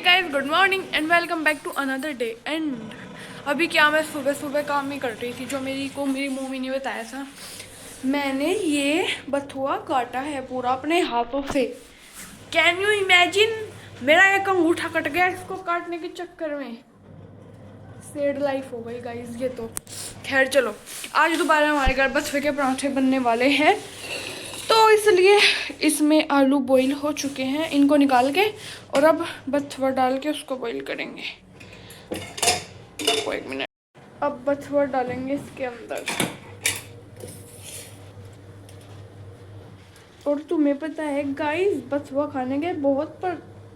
Guys, good morning and welcome back to another day. And अभी क्या, मैं सुबह सुबह काम ही कर रही थी जो मेरी मम्मी ने बताया था। मैंने ये बथुआ काटा है पूरा अपने हाथों से। कैन यू इमेजिन, मेरा एक अंगूठा कट गया इसको काटने के चक्कर में। सैड लाइफ हो गई गाइस ये तो। खैर चलो, आज दोबारा हमारे घर बथुए के पराठे बनने वाले हैं, तो इसलिए इसमें आलू बॉईल हो चुके हैं, इनको निकाल के और अब बथुआ डाल के उसको बॉईल करेंगे। एक मिनट, अब बथुआ डालेंगे इसके अंदर। और तुम्हें पता है गाइस, बथुआ खाने के बहुत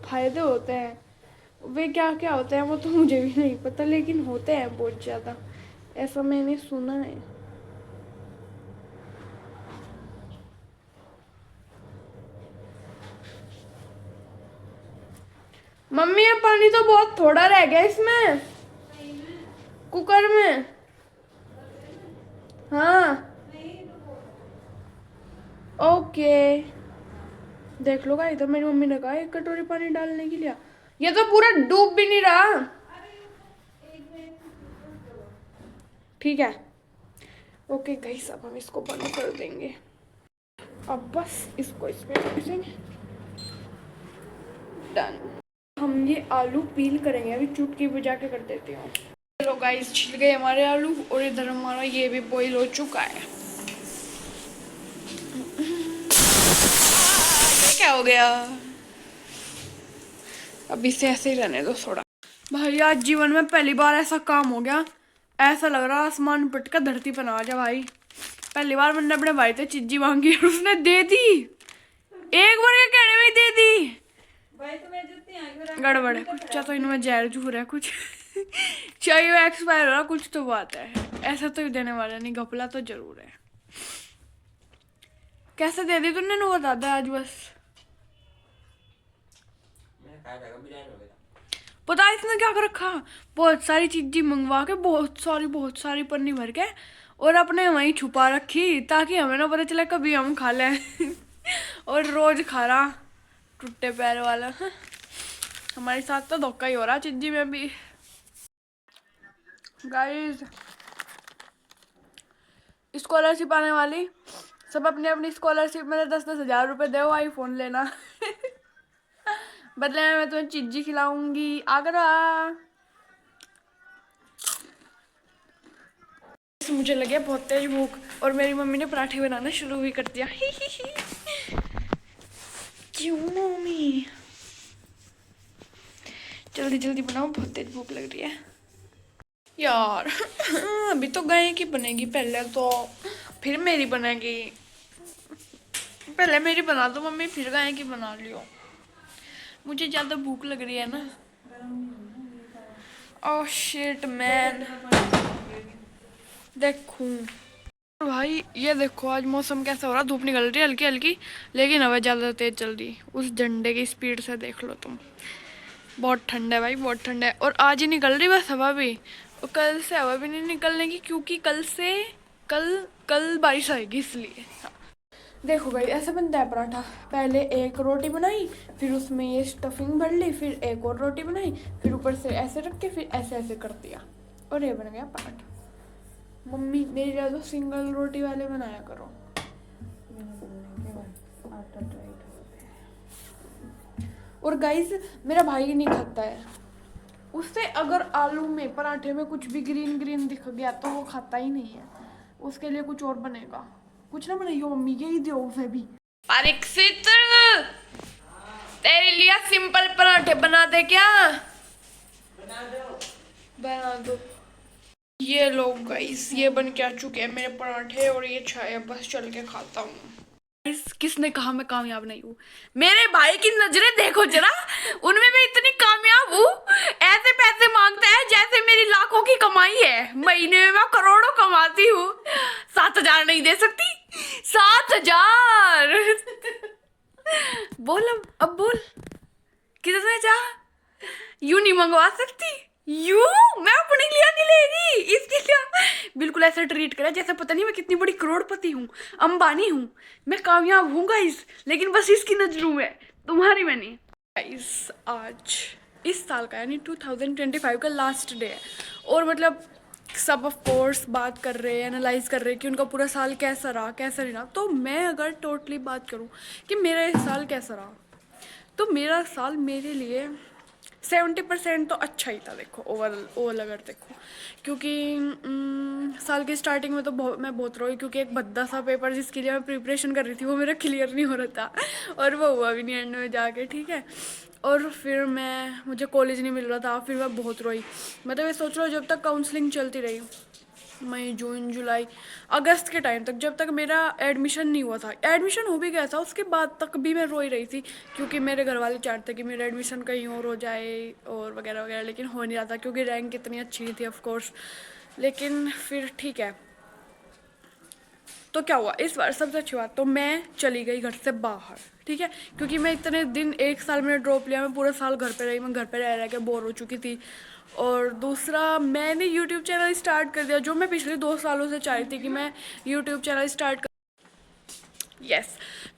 फायदे होते हैं। वे क्या क्या होते हैं वो तो मुझे भी नहीं पता, लेकिन होते हैं बहुत ज़्यादा, ऐसा मैंने सुना है। मम्मी ये पानी तो बहुत थोड़ा रह गया इसमें, कुकर में। हाँ ओके, देख लो गाइस, तो मेरी मम्मी ने कहा 1 कटोरी पानी डालने के लिए, ये तो पूरा डूब भी नहीं रहा। ठीक है ओके गाइस, अब हम इसको बंद कर देंगे। अब बस इसको इसमें रखेंगे, डन। हम ये आलू पील करेंगे, अभी चुटकी बजा के कर देती हूँ। चलो गाइस, छिल गए हमारे आलू और इधर हमारा ये भी बॉईल हो चुका है। ये क्या हो गया, अब इसे ऐसे ही रहने दो थोड़ा। भाई आज जीवन में पहली बार ऐसा काम हो गया, ऐसा लग रहा आसमान पिट कर धरती पर आ जा। भाई पहली बार मैंने अपने भाई से चिज्जी मांगी और उसने दे दी, एक बार के कहने में ही दे दी। भाई तो मैं गड़बड़ है कुछ, तो इनमें जहर जूर है कुछ चाहिए वो एक्सपायर हो रहा कुछ तो बात है, ऐसा तो देने वाला नहीं, घपला तो जरूर है। कैसे दे दी तूने, नु बता दे आज बस। पता है इसने क्या कर रखा, बहुत सारी चीजें मंगवा के बहुत सारी पन्नी भर के और अपने वहीं छुपा रखी, ताकि हमें ना पता चले, कभी हम खा लें और रोज खा रहा टूटे पैर वाला। हमारे साथ तो धोखा ही हो रहा चिज्जी में भी। गाइस स्कॉलरशिप आने वाली, सब अपनी अपनी स्कॉलरशिप में 10-10 हज़ार रुपये दो, आईफोन लेना बदले में मैं तुम्हें चिज्जी खिलाऊंगी, आगरा। मुझे लगे बहुत तेज भूख और मेरी मम्मी ने पराठे बनाना शुरू भी कर दिया क्यों मम्मी, जल्दी जल्दी बनाओ, बहुत तेज भूख लग रही है यार अभी तो गाय की बनेगी पहले, तो फिर मेरी बनेगी। पहले मेरी बना दो मम्मी, फिर गाय की बना लियो, मुझे ज़्यादा भूख लग रही है ना। ओह शिट मैन, देखूं भाई ये देखो आज मौसम कैसा हो रहा, धूप निकल रही है हल्की हल्की, लेकिन हवा ज़्यादा तेज चल रही, उस झंडे की स्पीड से देख लो तुम। बहुत ठंडा है भाई, बहुत ठंडा है। और आज ही निकल रही बस हवा भी, और कल से हवा भी नहीं निकलने की, क्योंकि कल बारिश आएगी इसलिए। हाँ। देखो भाई ऐसे बनता है पराठा, पहले एक रोटी बनाई, फिर उसमें ये स्टफिंग भर ली, फिर एक और रोटी बनाई, फिर ऊपर से ऐसे रख के फिर ऐसे ऐसे कर दिया और ये बन गया पराठा। मम्मी मेरी ज़्यादा सिंगल रोटी वाले बनाया करो। और गाइस मेरा भाई नहीं खाता है, उससे अगर आलू में पराठे में कुछ भी ग्रीन ग्रीन दिख गया तो वो खाता ही नहीं है, उसके लिए कुछ और बनेगा, कुछ ना बनाइयो मम्मी, यही दो उसे भी। परीक्षित तेरे लिए सिंपल पराठे बना दे क्या, बना दो। ये लोग गाइस ये बन के आ चुके हैं मेरे पराठे, और ये चाय बस चल के खाता हूँ। किसने कहा मैं कामयाब नहीं हूँ, मेरे भाई की नजरें देखो जरा, उनमें मैं इतनी कामयाब हूँ, ऐसे पैसे मांगता है जैसे मेरी लाखों की कमाई है, महीने में मैं करोड़ों कमाती हूँ, 7,000 नहीं दे सकती, 7,000 बोल अब बोल, कितने चाह, यूं नहीं मंगवा सकती, यूं मैं अपने लिए नहीं लेगी, इसके लिए बिल्कुल ऐसा ट्रीट करा जैसे पता नहीं मैं कितनी बड़ी करोड़पति हूँ, अंबानी हूँ, मैं कामयाब हूँ गाइस, लेकिन बस इसकी नजरों में, तुम्हारी में नहीं। गाइस आज इस साल का यानी 2025 का लास्ट डे है, और मतलब सब ऑफ कोर्स बात कर रहे हैं, एनालाइज कर रहे हैं कि उनका पूरा साल कैसा रहा कैसा नहीं रहा। तो मैं अगर टोटली बात करूं कि मेरा इस साल कैसा रहा, तो मेरा साल मेरे लिए 70% तो अच्छा ही था। देखो ओवरऑल अगर देखो, क्योंकि साल की स्टार्टिंग में तो मैं बहुत रोई, क्योंकि एक भद्दा सा पेपर जिसके लिए मैं प्रिपरेशन कर रही थी वो मेरा क्लियर नहीं हो रहा था, और वो हुआ भी नहीं एंड में जाके, ठीक है। और फिर मुझे कॉलेज नहीं मिल रहा था, फिर मैं बहुत रोई। मतलब ये सोच लो, जब तक काउंसलिंग चलती रही, मई जून जुलाई अगस्त के टाइम तक, जब तक मेरा एडमिशन नहीं हुआ था, एडमिशन हो भी गया था उसके बाद तक भी मैं रोई रही थी, क्योंकि मेरे घर वाले चाहते कि मेरा एडमिशन कहीं और हो जाए और वगैरह वगैरह, लेकिन हो नहीं रहा था क्योंकि रैंक इतनी अच्छी नहीं थी ऑफ कोर्स। लेकिन फिर ठीक है, तो क्या हुआ इस बार सबसे अच्छी बात, तो मैं चली गई घर से बाहर, ठीक है। क्योंकि मैं इतने दिन, एक साल मैंने ड्रॉप लिया, मैं पूरा साल घर पे रही, मैं घर पे रह के बोर हो चुकी थी। और दूसरा, मैंने यूट्यूब चैनल स्टार्ट कर दिया, जो मैं पिछले 2 सालों से चाह रही थी कि मैं यूट्यूब चैनल स्टार्ट कर, यस।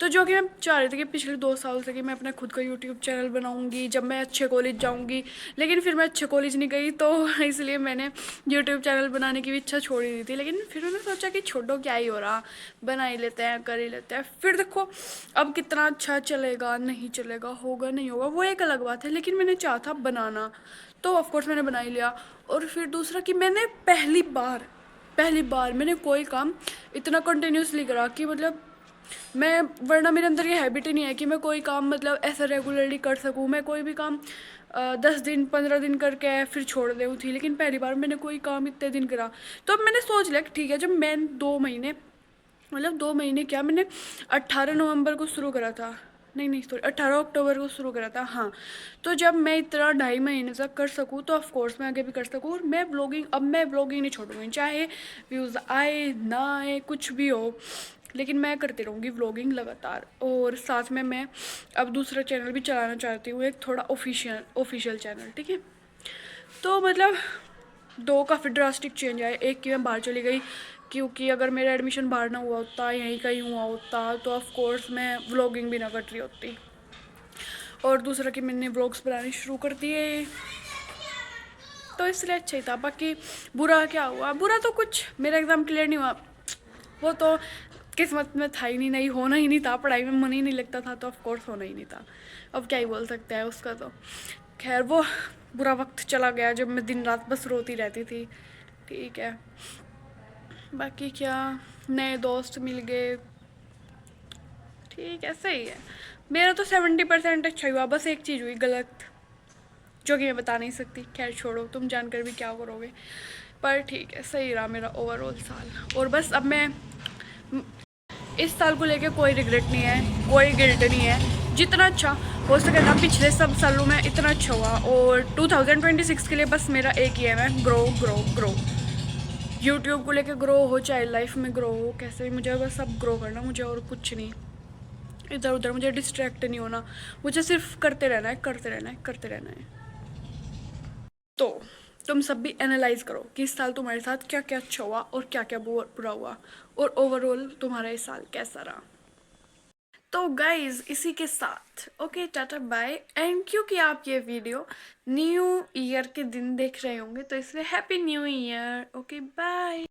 तो जो कि मैं चाह रही थी कि पिछले 2 साल से कि मैं अपना खुद का यूट्यूब चैनल बनाऊंगी जब मैं अच्छे कॉलेज जाऊंगी, लेकिन फिर मैं अच्छे कॉलेज नहीं गई, तो इसलिए मैंने यूट्यूब चैनल बनाने की भी इच्छा छोड़ ही दी थी। लेकिन फिर मैंने सोचा कि छोड़ो, क्या ही हो रहा, बना ही लेते हैं, कर ही लेते हैं। फिर देखो अब कितना अच्छा चलेगा नहीं चलेगा, होगा नहीं होगा, वो एक अलग बात है, लेकिन मैंने चाहा था बनाना, तो ऑफकोर्स मैंने बना ही लिया। और फिर दूसरा कि मैंने पहली बार मैंने कोई काम इतना कंटिन्यूसली करा कि मतलब मैं, वरना मेरे अंदर ये हैबिट ही नहीं है कि मैं कोई काम मतलब ऐसा रेगुलरली कर सकूँ। मैं कोई भी काम 10 दिन 15 दिन करके फिर छोड़ दूँ थी, लेकिन पहली बार मैंने कोई काम इतने दिन करा। तो अब मैंने सोच लिया कि ठीक है, जब मैं 2 महीने, मतलब 2 महीने क्या, मैंने 18 नवंबर को शुरू करा था, नहीं सॉरी 18 अक्टूबर को शुरू करा था, हाँ। तो जब मैं इतना 2.5 महीने तक कर सकूँ तो ऑफ कोर्स मैं आगे भी कर सकूँ। और मैं ब्लॉगिंग, अब मैं ब्लॉगिंग नहीं छोड़ूंगी, चाहे व्यूज़ आए ना आए कुछ भी हो, लेकिन मैं करती रहूँगी व्लॉगिंग लगातार। और साथ में मैं अब दूसरा चैनल भी चलाना चाहती हूँ, एक थोड़ा ऑफिशियल चैनल, ठीक है। तो मतलब दो काफ़ी ड्रास्टिक चेंज आए। एक कि मैं बाहर चली गई, क्योंकि अगर मेरा एडमिशन बाहर ना हुआ होता, यहीं कहीं हुआ होता, तो ऑफ कोर्स मैं व्लॉगिंग भी ना कर रही होती। और दूसरा कि मैंने व्लॉग्स बनाने शुरू कर दिए, तो इसलिए अच्छा ही था। बाकी बुरा क्या हुआ, बुरा तो कुछ, मेरा एग्ज़ाम क्लियर नहीं हुआ, वो तो किस्मत में था ही नहीं, नहीं होना ही नहीं था, पढ़ाई में मन ही नहीं लगता था, तो ऑफ कोर्स होना ही नहीं था। अब क्या ही बोल सकते हैं उसका। तो खैर, वो बुरा वक्त चला गया जब मैं दिन रात बस रोती रहती थी, ठीक है। बाकी क्या, नए दोस्त मिल गए, ठीक है, सही है। मेरा तो 70% अच्छा हुआ, बस एक चीज़ हुई गलत, जो कि मैं बता नहीं सकती। खैर छोड़ो, तुम जानकर भी क्या करोगे। पर ठीक है, सही रहा मेरा ओवरऑल साल। और बस अब मैं, इस साल को लेके कोई रिग्रेट नहीं है, कोई गिल्ट नहीं है। जितना अच्छा हो सके ना पिछले सब सालों में, इतना अच्छा हुआ। और 2026 के लिए बस मेरा एक ही है, मैं ग्रो ग्रो ग्रो, यूट्यूब को लेके ग्रो हो, चाहे लाइफ में ग्रो हो, कैसे भी मुझे बस अब ग्रो करना, मुझे और कुछ नहीं। इधर उधर मुझे डिस्ट्रैक्ट नहीं होना, मुझे सिर्फ करते रहना है, करते रहना है, करते रहना है। तो तुम सब भी एनालाइज करो कि इस साल तुम्हारे साथ क्या क्या अच्छा हुआ और क्या क्या बुरा हुआ, और ओवरऑल तुम्हारा इस साल कैसा रहा। तो गाइज इसी के साथ ओके, टाटा बाय। एंड क्योंकि आप ये वीडियो न्यू ईयर के दिन देख रहे होंगे, तो इसलिए happy new year, okay bye.